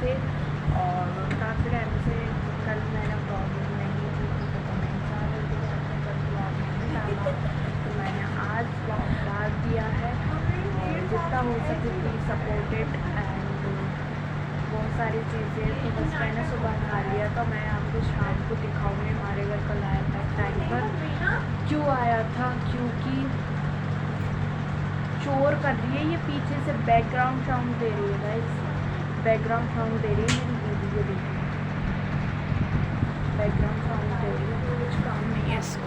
से। और काफ़ी टाइम से कल मैंने प्रॉब्लम नहीं की थी, तो कमेंट्स आ रहे थे कि आपने कल ब्लॉग नहीं डाला, तो मैंने आज ब्लॉग डाल दिया है। और जितना हो सके प्लीज़ सपोर्टेड एंड बहुत सारी चीज़ें। तो बस मैंने सुबह नहा लिया, तो मैं आपको शाम को दिखाऊंगी हमारे घर कल आया था टैंकर। क्यों आया था? क्योंकि शोर कर रही है ये पीछे से, बैकग्राउंड साउंड दे रही है गाइस, बैकग्राउंड साउंड दे रही है मेरी दीदी, ये देखिए बैकग्राउंड साउंड दे रही है। तो कुछ काम नहीं है इसको,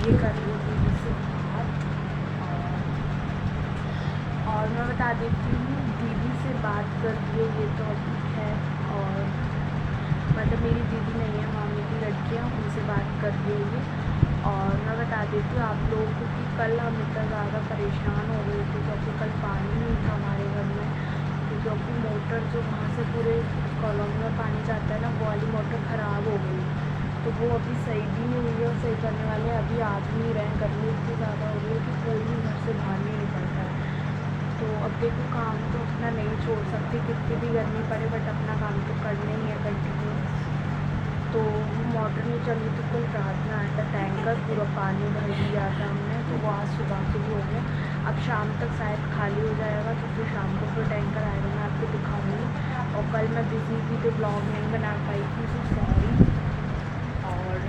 ये कर रही है दीदी से बात। और मैं बता देती हूँ, दीदी से बात कर रही है ये तो अभी है, और मतलब मेरी दीदी नहीं है, मामी की लड़कियाँ, उनसे बात कर रही है ये। और मैं बता देती हूँ आप लोगों को कि कल हम इतना ज़्यादा परेशान हो गए थे क्योंकि कल पानी नहीं था हमारे घर में, क्योंकि मोटर जो वहाँ से पूरे कॉलोनी में पानी जाता है ना, वो वाली मोटर ख़राब हो गई, तो वो अभी सही भी नहीं हुई है, और सही करने वाले अभी आ भी नहीं रहे। गर्मी इतनी ज़्यादा हो रही है कि कोई भी घर से बाहर नहीं निकलता है। तो अब देखो, काम तो अपना नहीं छोड़ सकती, कितनी भी गर्मी पड़े, बट अपना काम तो करना ही है कंटिन्यू। तो मोटर नहीं चली तो कल रात में आया था टैंकर, पूरा पानी भर दिया था हमने, तो वो आज सुबह से भी हो गया। अब शाम तक शायद खाली हो जाएगा, तो फिर शाम को फिर टैंकर आएगा, मैं आपको दिखाऊंगी। और कल मैं बिज़ी थी तो ब्लॉग नहीं बना पाई थी, सो सॉरी। और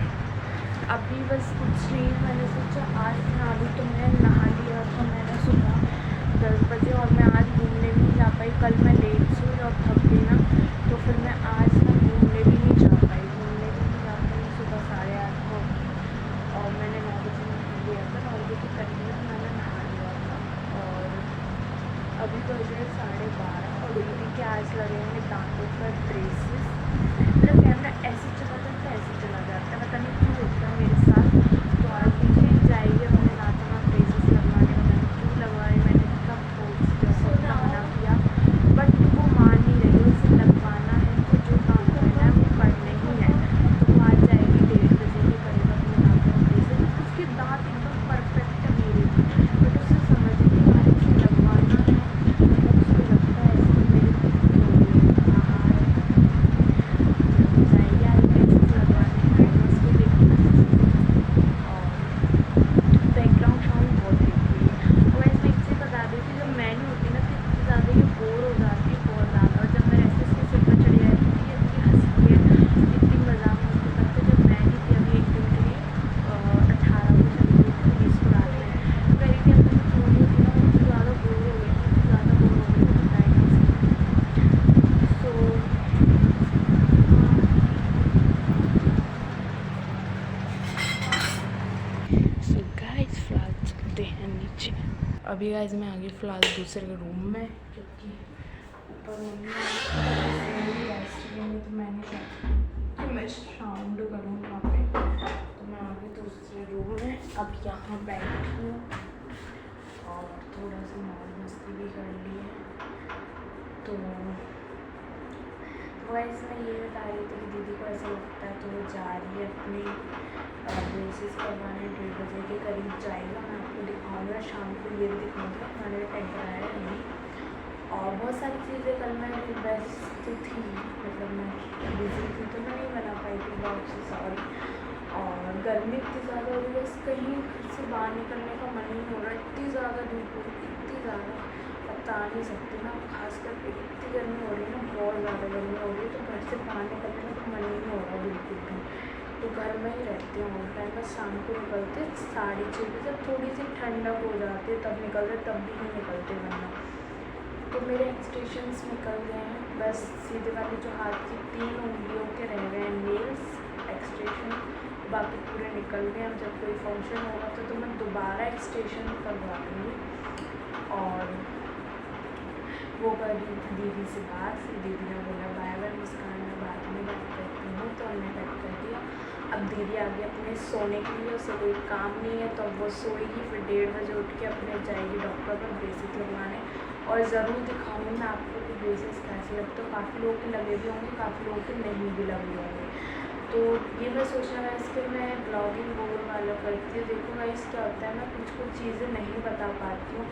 अभी बस कुछ नहीं, मैंने सोचा आज नहा लूँ, तो मैं नहा लिया था मैंने सुबह 10 बजे, और मैं आज घूमने भी नहीं जा पाई। कल मैं लेट सोई और थक गई ना, तो फिर मैं आज ना घूमने भी नहीं जा पाई, सुबह 8:30 को। और मैंने 9 बजे नहा लिया था, 9 बजे के करीब मैंने नहा लिया था। और अभी तो बजे 12:30, और दीदी के आज लगे हैं दांतों पर ब्रेसेस। मतलब कैमरा ऐसे चला जाता है, ऐसे चला जाता है, पता नहीं क्यों होता है मेरे साथ। तो आज मुझे जाएगी, मैंने दांतों में ब्रेसेस लगवाने, मैंने क्यों लगवाए, मैंने कब सोचना मना किया, बट वो मान नहीं रही, उसे लगवाना है, तो जो काम करना है वो करना ही है। तो वो आज जाएगी 1:30 बजे के करीब अपने दांतों में ब्रेसेस। उसके दांत एकदम परफेक्ट है मेरे भी, बट उसे समझ नहीं आ रही कि लगवाना है, मतलब उसको लगता है ऐसे कि मेरे कहाँ है। जाएगी आज ब्रेसेस लगवाने, मैं उसको देखूँगी। और बैकग्राउंड साउंड बहुत देती है। और वैसे एक चीज़ बता दी थी, जब मैं नहीं होती ना तो इतनी ज़्यादा ये बोर हो जाती है, बहुत ज़्यादा। और जब मैं ऐसे इसके सिर पर चढ़ी जाती थी, इतनी हंसती है, इतनी मजाक मस्ती करते। जब मैं नहीं थी अभी एक दिन के लिए 18 को चली गई थी 19 को रात में, कह रही थी अब तो क्यों नहीं थी ना, मुझे ज़्यादा बोर हो गई थी, ज़्यादा बोर हो गई थी, बताया नहीं सकती। सो गाइस फिलहाल चलते हैं नीचे। अभी गाइस मैं आ गई फिलहाल दूसरे रूम में, क्योंकि ऊपर मम्मी रेस्ट में, तो मैंने सोचा कि मैं साउंड करूँ वहाँ पे, तो मैं आ गई दूसरे रूम में। अब यहाँ बैठी हूँ और थोड़ा सा मौज मस्ती भी कर ली है। तो वैसे मैं ये बता रही थी कि दीदी को ऐसा लगता है, तो वो जा रही है अपनी ब्रेसेस करवाने, 1:30 बजे के करीब जाएगा। मैं आपको दिखाऊंगा शाम को, ये भी दिखाऊंगा हमारे टैंकर आया है अभी। और बहुत सारी चीज़ें कल मैं व्यस्त थी, मतलब मैं बिज़ी थी, तो मैं नहीं बना पाई थी ब्लॉग से, सॉरी। और गर्मी इतनी ज़्यादा हो रही है, बस कहीं घर से बाहर निकलने का मन नहीं हो रहा, इतनी ज़्यादा धूप हो रही, इतनी ज़्यादा बता नहीं सकती ना, खास करके इतनी गर्मी हो रही है ना, बहुत ज़्यादा गर्मी हो रही है, तो घर से बाहर निकलने का तो मन ही नहीं हो रहा बिल्कुल भी। तो घर में ही रहते हैं ऑल टाइम, बस शाम को निकलते 6:30 बजे, जब थोड़ी सी ठंडक हो जाती है तब निकलते, तब भी नहीं निकलते वरना। तो मेरे एक्सटेंशंस निकल गए हैं, बस सीधे वाले जो हाथ की 3 उंगलियों के रह गए हैं नेल्स एक्सटेंशन, बाकी पूरे निकल गए। अब जब कोई फंक्शन होगा तो मैं दोबारा एक्सटेंशन करवा दूँगी। और वो कर रही थी दीदी से बात, फिर दीदी ने बोला बाय बाय मुस्कान, मैं बाद में बात करती हूँ, तो हमने कट कर दिया। अब दीदी आ गई अपने सोने के लिए, उसे कोई काम नहीं है, तो अब वो सोएगी, फिर 1:30 बजे उठ के अपने जाएगी डॉक्टर पर ब्रेसेस लगवाने। और ज़रूर दिखाऊंगी मैं आपको कि ब्रेसेस कैसे लगते हो, काफ़ी लोगों के लगे भी होंगे, काफ़ी लोगों के नहीं भी लगे होंगे। तो तो ये मैं सोचा गाइस कि मैं ब्लॉगिंग बोल वाला करती हूँ। देखो गाइस क्या होता है, मैं कुछ चीज़ें नहीं बता पाती हूँ।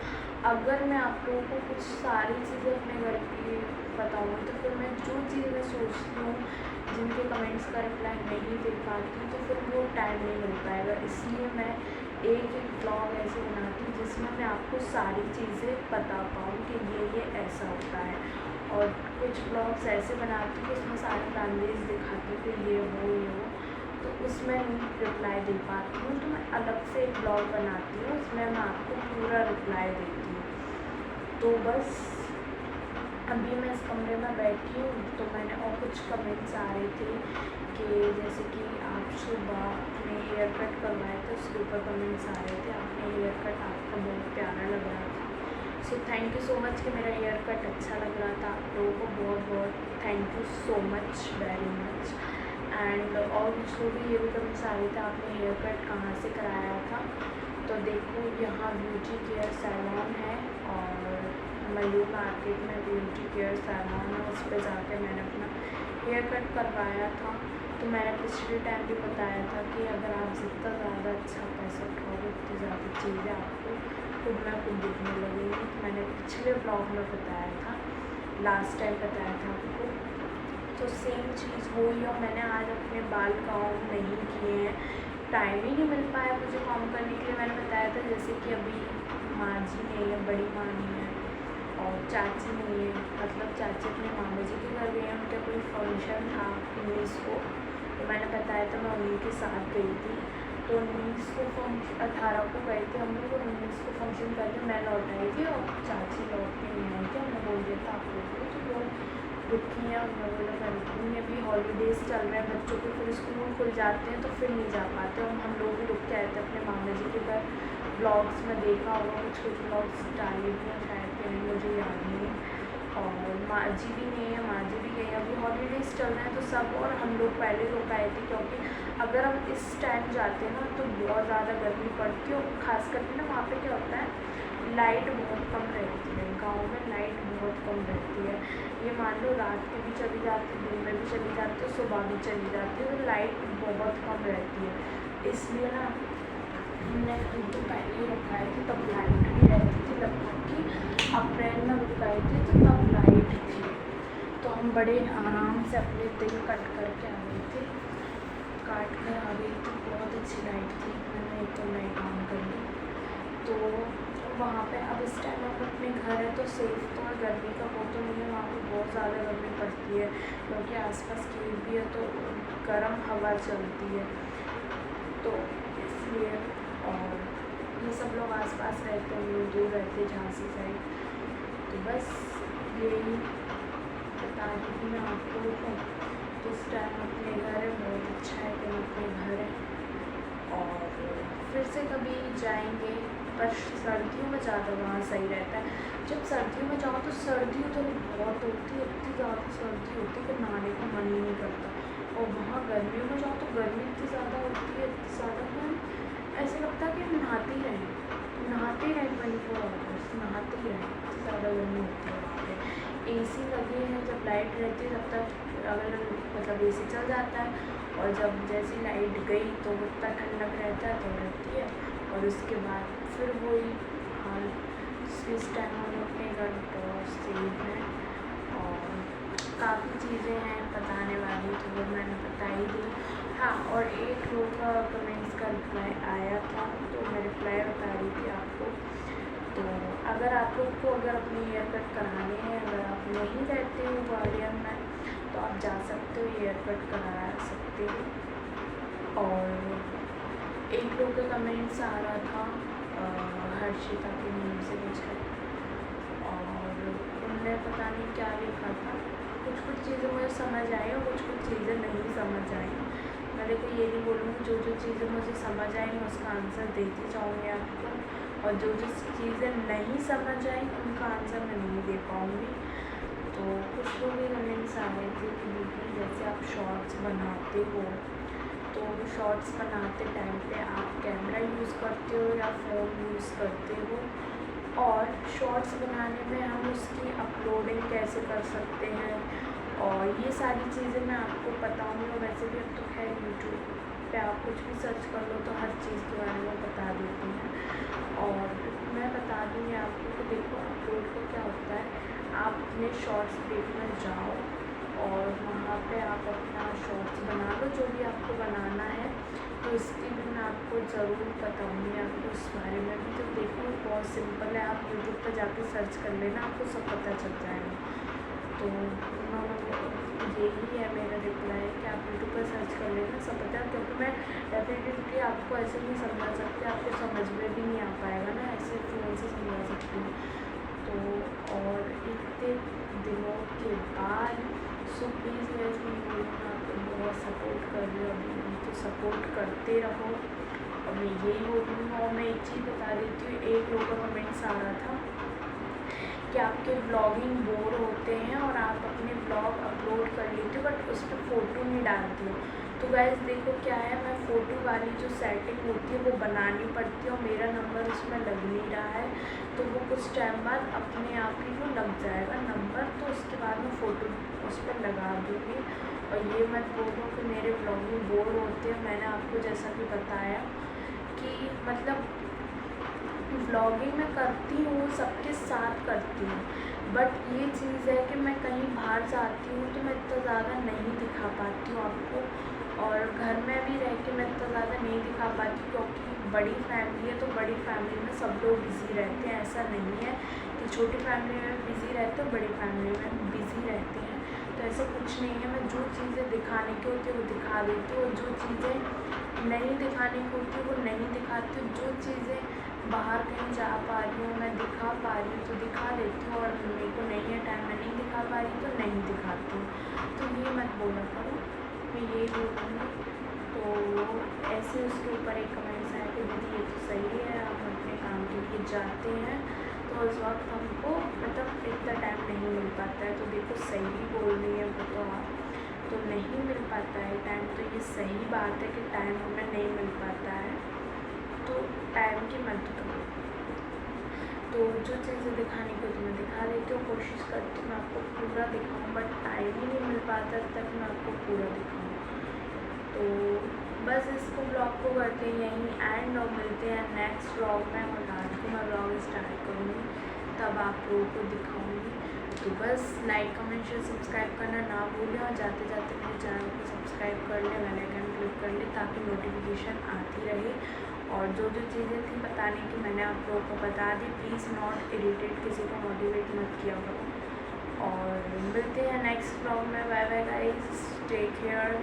अगर मैं आप लोगों को कुछ सारी चीज़ें अपने घर की बताऊँ तो फिर मैं जो चीज़ मैं सोचती हूँ, जिनके कमेंट्स का रिप्लाई नहीं दे पाती हूँ, तो फिर वो टाइम नहीं मिल पाएगा। इसलिए मैं एक ब्लॉग ऐसे बनाती हूँ जिसमें मैं आपको सारी चीज़ें बता पाऊँ कि ये ऐसा होता है। और कुछ ब्लॉग्स ऐसे बनाती हूँ कि उसमें सारे फैमिलीज दिखाती हूँ कि ये हो, तो उसमें नहीं रिप्लाई दे पाती हूँ, तो मैं अलग से एक ब्लॉग बनाती हूँ, उसमें मैं आपको पूरा रिप्लाई देती हूँ। तो बस अभी मैं इस कमरे में बैठी हूँ, तो मैंने और कुछ कमेंट्स आ रहे थे कि जैसे कि आप सुबह अपने हेयर कट करवाए थे, उसके ऊपर कमेंट्स आ रहे थे आपने हेयर कट आपका बहुत प्यारा लग रहा था। So thank you so much कि मेरा हेयर कट अच्छा लग रहा था। आप लोगों को बहुत बहुत thank you so much, very much. And और कुछ लोग ये भी कमेंट्स आ रहे थे आपने हेयर कट कहाँ से कराया था। तो देखो यहाँ ब्यूटी केयर सैलून है और मयूर मार्केट में ब्यूटी केयर सैलून है, उस पर जाकर मैंने अपना हेयर कट करवाया था। तो मैंने पिछले टाइम भी बताया था कि अगर आप जितना ज़्यादा अच्छा पैसा उठाओगे उतनी ज़्यादा चीज़ें आपको खुद में खुद दिखने लगेंगी। तो मैंने पिछले ब्लॉग में बताया था, लास्ट टाइम बताया था आपको। तो सेम चीज़ हुई और मैंने आज अपने बाल काम नहीं किए हैं, टाइम ही नहीं मिल पाया मुझे काम करने के लिए। मैंने बताया था जैसे कि अभी माँ जी नहीं है, बड़ी माँ नहीं है और चाची नहीं है, मतलब चाची अपने मामा जी के घर गए हैं, उनका कोई फंक्शन था 19 को। तो मैंने बताया था मैं उन्हीं के साथ गई थी। तो 19 को 18 को गए थे हम लोग और 19 को फंक्शन करके मैं लौट आई थी और चाची लौट के नहीं आई थी। हमने बोल दिया था आप लोग को, तो वो रुकी हैं। हमने बोला मैं रुकूँगी, अभी हॉलीडेज़ चल रहे हैं बच्चों के, फिर स्कूल खुल जाते हैं तो फिर नहीं जा पाते। और हम लोग भी रुक के आए थे अपने मामा जी के घर। ब्लॉग्स में देखा होगा, कुछ ब्लॉग्स डाले भी हैं शायद कि नहीं, मुझे याद नहीं है। और माँ जी भी नहीं है, माँ जी भी गई, अभी हॉलीडेज़ चल रहे हैं तो सब। और हम लोग पहले रुक आए थे क्योंकि अगर हम इस टाइम जाते हैं ना तो बहुत ज़्यादा गर्मी पड़ती है। और ख़ास करके ना वहाँ पे क्या होता है, लाइट बहुत कम रहती है, गांव में लाइट बहुत कम रहती है। ये मान लो रात में भी चली जाती है, दिन में भी चली जाती है, सुबह भी चली जाती है, तो लाइट बहुत कम रहती है। इसलिए ना हमने तो पहले ही रखाए थे, तब लाइट भी रहती थी। लगभग कि अप्रैल में रुकाए थे तो तब लाइट थी। तो हम बड़े आराम से अपने दिन कट करके आ गए थे, काट कर आ गई थी। बहुत अच्छी लाइट थी, मैंने एक तो लाइट ऑन कर ली। तो वहाँ पे अब इस टाइम हम अपने घर है तो सेफ तो है, गर्मी का वो तो नहीं है। वहाँ पे बहुत ज़्यादा गर्मी पड़ती है क्योंकि आसपास खेत भी है तो गर्म हवा चलती है, तो इसलिए। और ये सब लोग आसपास रहते हैं, लोग दूर रहते हैं झांसी साइड। तो बस यही बता रही थी मैं आप लोगों को। तो इस टाइम अपने घर है, बहुत अच्छा है कि हम अपने घर हैं। और फिर से कभी जाएंगे, पर सर्दियों में ज़्यादा वहाँ सही रहता है। जब सर्दियों में जाओ तो सर्दी उधर बहुत होती है, इतनी ज़्यादा सर्दी होती है कि नहाने का मन ही नहीं करता। और वहाँ गर्मियों में जाओ तो गर्मी इतनी ज़्यादा होती है, इतनी ज़्यादा कि ऐसा लगता है कि हम नहाते ही रहें 24 आवर्स, नहाते ही रहें, इतनी ज़्यादा गर्मी होती है वहाँ पे। AC लगे हैं, जब लाइट रहती है तब तक अगर मतलब AC चल जाता है, और जब जैसी लाइट गई तो उतना ठंडक रहता है तो रहती है, और उसके बाद फिर वही हाल। इस टाइम हम अपने घर बहुत सेफ हैं और काफ़ी चीज़ें हैं बताने वाली, तो वो मैंने बता ही दी। हाँ, और एक लोग का कमेंट्स का रिप्लाई आया था तो मैं रिप्लाई बता रही थी आपको। तो अगर आप लोग को अगर अपनी हेयर कट कराने हैं, अगर आप नहीं रहते हो ग्वालियर में तो आप जा सकते हो, हेयर कट करा सकते हो। और एक लोग का कमेंट्स आ रहा था हर्षिता के नाम से कुछ है, और उनने पता नहीं क्या लिखा था। कुछ चीज़ें मुझे समझ आई और कुछ चीज़ें नहीं समझ आई। मैं देखो ये नहीं बोलूँगी, जो चीज़ें मुझे समझ आई मैं उसका आंसर देती जाऊँगी आपको, और जो चीज़ें नहीं समझ आई उनका आंसर मैं नहीं दे पाऊँगी। तो कुछ लोग ये कमेंट्स आ रहे थे कि दीदी जैसे आप शॉर्ट्स बनाते हो तो शॉर्ट्स बनाते टाइम पे आप कैमरा यूज़ करते हो या फ़ोन यूज़ करते हो, और शॉर्ट्स बनाने में हम उसकी अपलोडिंग कैसे कर सकते हैं, और ये सारी चीज़ें मैं आपको बताऊँगी। और वैसे भी अब तो खैर यूट्यूब पे आप कुछ भी सर्च कर लो तो हर चीज़ के बारे में बता देती हैं। और मैं बता दूँगी आपको कि देखो अपलोड को क्या होता है, आप अपने शॉर्ट्स देखने जाओ और वहाँ पे आप अपना शॉर्ट्स बना लो जो भी आपको बनाना है। तो इसकी भी मैं आपको ज़रूर बताऊँगी आपको इस बारे में भी। तो देखो बहुत सिंपल है, आप यूट्यूब पर जाके सर्च कर लेना, आपको सब पता चल जाएगा। तो यही है मेरा रिप्लाई कि आप यूट्यूब पर सर्च कर लेना, सब पता है। क्योंकि मैं डेफिनेटली आपको ऐसे नहीं समझा सकती, आपको समझ में भी नहीं आ पाएगा ना, ऐसे फ़ोन से समझा सकती हूँ। तो और इतने दिनों के बाद सो प्लीज़ मैं इसमें बोलूँगा, आपको बहुत सपोर्ट कर रही हूँ अभी, तो सपोर्ट करते रहो। और मैं यही बोलूँगी। और मैं एक चीज़ बता देती हूँ, एक लोगों का कमेंट्स आ रहा था कि आपके व्लॉगिंग बोर होते हैं और आप अपने व्लॉग अपलोड कर लेते हो बट उस पर फ़ोटो नहीं डालते हो। तो गाइस देखो क्या है, मैं फ़ोटो वाली जो सेटिंग होती है वो बनानी पड़ती है और मेरा नंबर उसमें लग नहीं रहा है। तो वो कुछ टाइम बाद अपने आप ही वो लग जाएगा नंबर, तो उसके बाद मैं फ़ोटो उस पर लगा दूँगी। और ये मत बोलो कि मेरे व्लॉगिंग बोर होते हैं। मैंने आपको जैसा कि बताया कि मतलब व्लॉगिंग मैं करती हूँ, सबके साथ करती हूँ, बट ये चीज़ है कि मैं कहीं बाहर जाती हूँ तो मैं इतना ज़्यादा नहीं दिखा पाती हूँ आपको। और घर में भी रह के मैं इतना ज़्यादा नहीं दिखा पाती क्योंकि बड़ी फैमिली है। तो बड़ी फैमिली में सब लोग बिज़ी रहते हैं, ऐसा नहीं है कि छोटी फैमिली में बिज़ी रहते हैं, बड़ी फैमिली में बिज़ी रहते हैं। तो ऐसा कुछ नहीं है, मैं जो चीज़ें दिखाने की होती है वो दिखा देती हूँ, जो चीज़ें नहीं दिखाने की होती है वो नहीं दिखाती हूँ। जो चीज़ें बाहर कहीं जा पा रही हूँ, मैं दिखा पा रही हूँ तो दिखा देती हूँ, और मेरे को नहीं है टाइम, मैं नहीं दिखा पा रही तो नहीं दिखाती हूँ। तो ये मत बोला करो, मैं यही बोलूँगी। तो ऐसे उसके ऊपर एक कमेंट्स आया कि दीदी ये तो सही है, आप अपने काम के लिए जाते हैं तो उस वक्त हमको मतलब इतना टाइम नहीं मिल पाता है। तो देखो सही ही बोल रही है वो तो आप, तो नहीं मिल पाता है टाइम, तो ये सही बात है कि टाइम हमें नहीं मिल पाता है। तो टाइम की मत करो। तो जो चीज़ें दिखाने को तो मैं दिखा देती हूँ, कोशिश करती हूँ मैं आपको पूरा दिखाऊँ, बट टाइम ही नहीं मिल पाता तक मैं आपको पूरा दिखाऊँ। तो बस इसको ब्लॉग को करते हैं यहीं एंड, और मिलते हैं नेक्स्ट ब्लॉग में। और रात को मैं ब्लॉग स्टार्ट करूँगी तब आप लोगों को दिखाऊँगी। तो बस लाइक कमेंट शेयर सब्सक्राइब करना ना भूलें, और जाते जाते मेरे चैनल को सब्सक्राइब कर लें, बेल आइकन क्लिक कर लें ताकि नोटिफिकेशन आती रहे। और जो जो चीज़ें थी बताने की मैंने आप लोगों को बता दी। प्लीज़ नॉट इरिटेट, किसी को मोटिवेट मत किया करो। और मिलते हैं नेक्स्ट ब्लॉग में। Bye bye guys, take care.